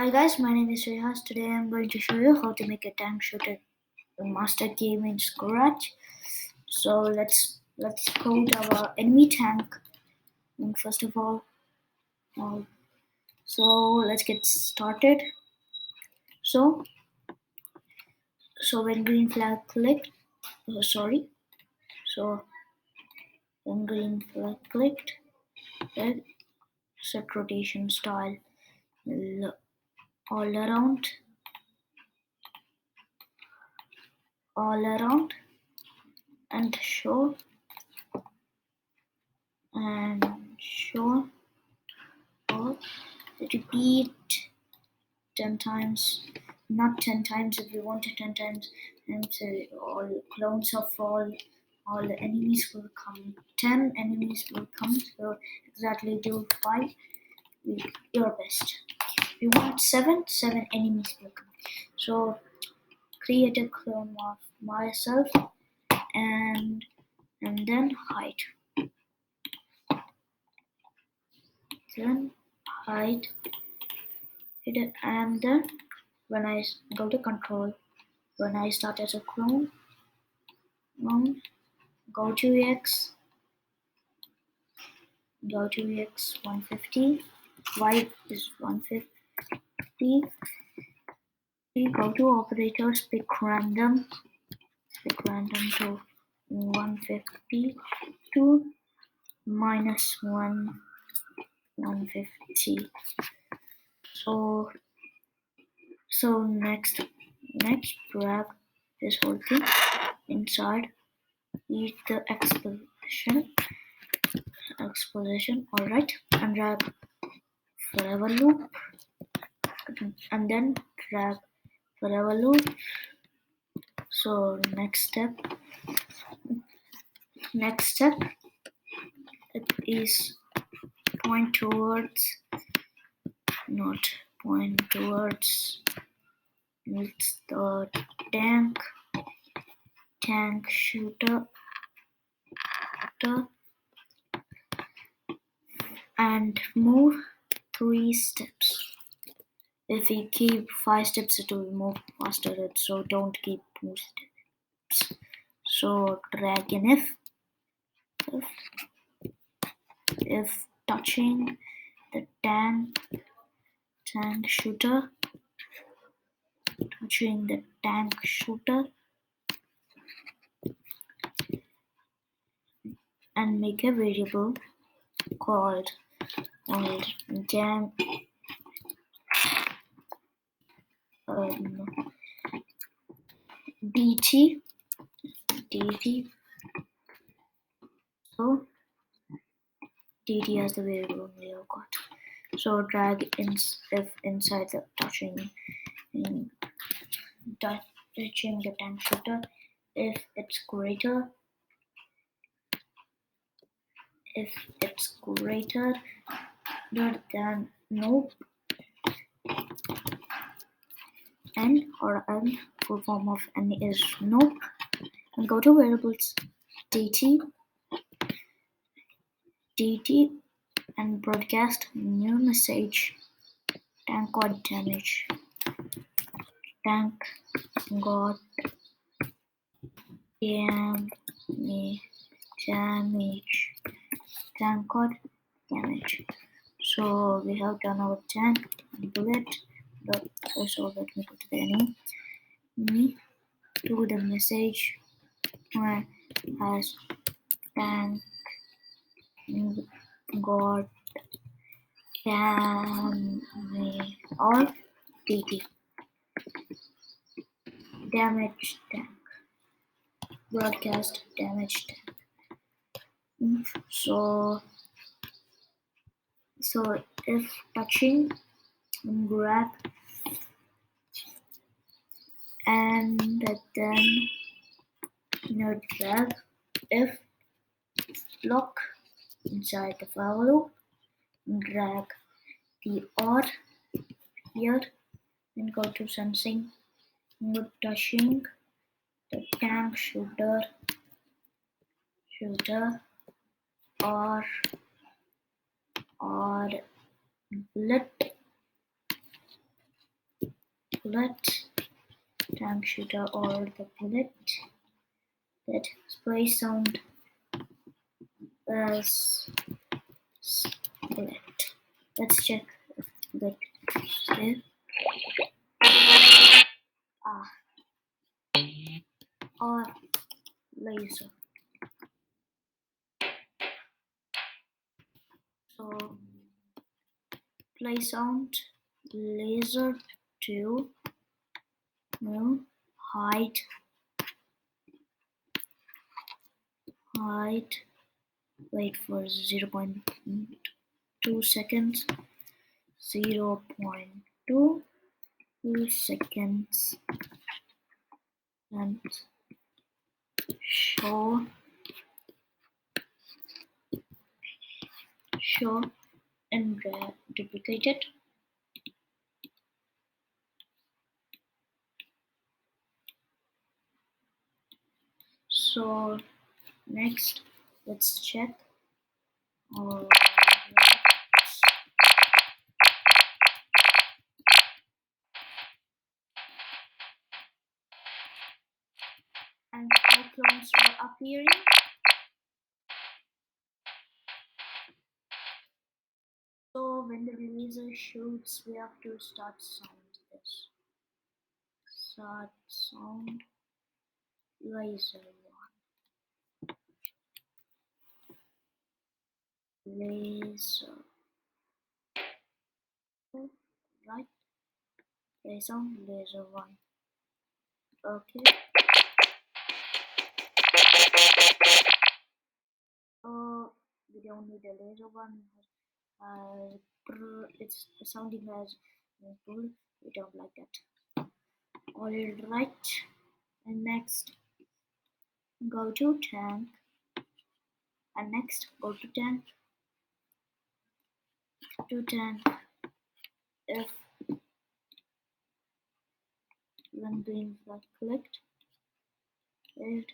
Hi guys, my name is Rehas. Today I'm going to show you how to make a tank shooter master game in Scratch. So let's code our enemy tank. And first of all, so let's get started. So when green flag clicked, so when green flag clicked, set rotation style all around, and show or repeat 10 times, not 10 times. If you want it 10 times, and all clones of all enemies will come. 10 enemies will come, so exactly do 5. Your best. If you want 7 enemies will come. So create a clone of myself and then hide. Then hide it, and then when I go to control, when I start as a clone, go to X 150, Y is 150, go to operators, pick random to 150 to minus 150. So next drag this whole thing inside, eat the exposition, alright, and drag forever loop, and then drag forever loop. So next step it is point towards it's the tank shooter, and move 3 steps. If we keep 5 steps, it will move faster, so don't keep 2 steps. So drag in if touching the tank shooter, and make a variable called dt. So dt as the variable we have got. So drag if inside the touching the tank shooter, if it's greater than nope, n or n, full form of n is nope, and go to variables dt and broadcast new message. Tank got damage. Tank got damage. So we have done our tank and bullet. So let me go to the enemy. To the message where has tank got damage or DT. Damage tank. Broadcast damage tank. So if touching, grab, and then drag. If lock inside the for loop, drag the OR here, then go to sensing, touching the tank shooter or bullet, bullet, tank shooter, or the bullet that spray sound as bullet. Let's check the there. Ah, or laser. So play sound, laser 2, no, height, wait for 0.2 seconds, 0.2 seconds, and show and duplicate it. So next, let's check. And how clones were appearing. So when the laser shoots, we have to start sound this. Start sound laser 1. Laser. Right? Play sound laser 1. Okay. We don't need a laser 1. It's sounding as pull. We don't like that. Alright. And next, go to tank. And next, go to tank. If when doing flag collect, it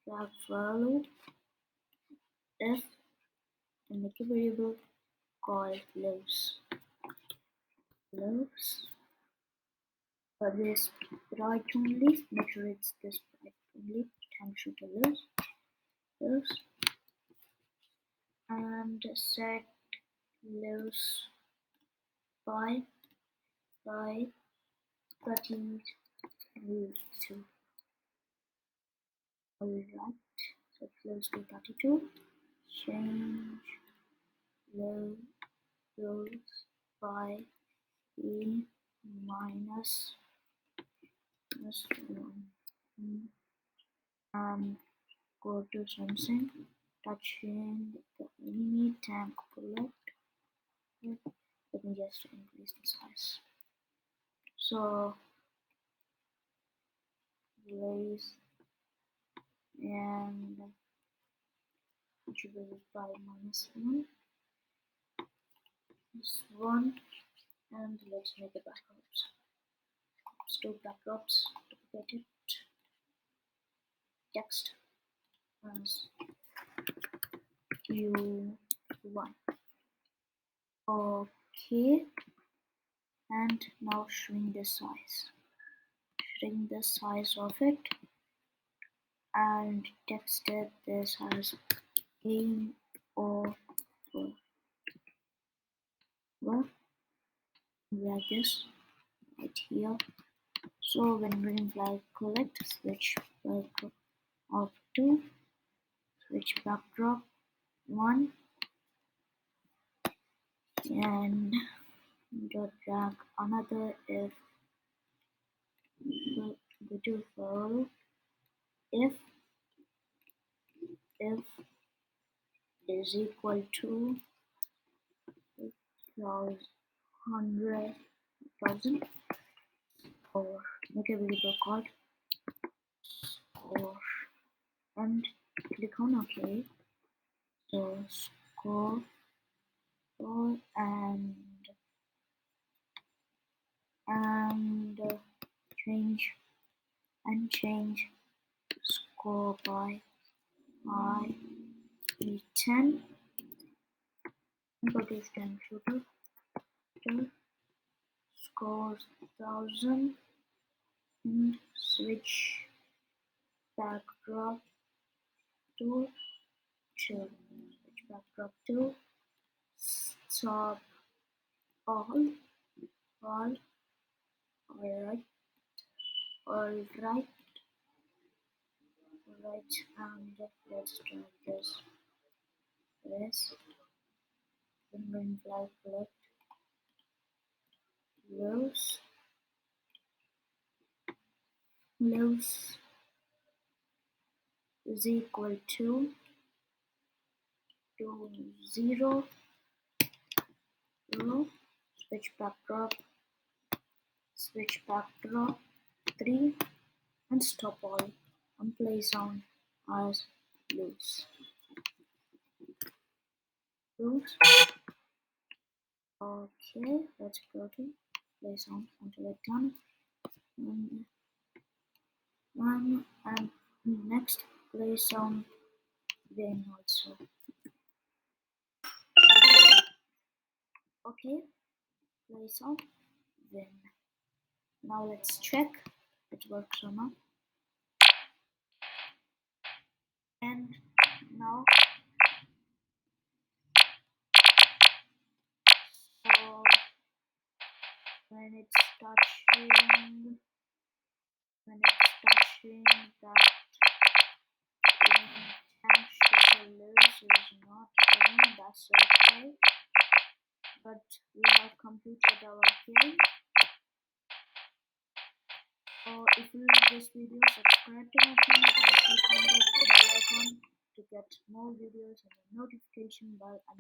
flag value if and make a variable called lives. For this right only, make sure it's this right only. Tank shooter lives, and set lives by 32. Alright, so it lives by 32. Change lives by e minus 1. And go to something, touching the enemy tank bullet. Let me just increase the size. So raise and attribute by -1. This 1, and let's make the backups. Store backups, duplicate it. Text as Q1. Okay, and now shrink the size. Shrink the size of it and text it this as game over. Like this right here. So when green flag collect, switch backdrop of 2, switch backdrop 1, and drag another if go to for if is equal to 100,000, or make a variable called score and click on OK. So score and change score by I10. Go to tank shooter, 4000 and switch backdrop to 2. Switch backdrop to stop all. All right, alright, alright, and let's try this. Penguin flag collect loose is equal to 0 switch backdrop 3 and stop all and play sound as loose. Okay, let's go to play sound until it's done. And next play sound then also. Okay, play sound then. Now let's check it works or not. And now so when it's touching that intention loose is not given, that's okay. But we have completed our game. If you like this video, subscribe to my channel and click on the bell icon to get more videos and the notification bell.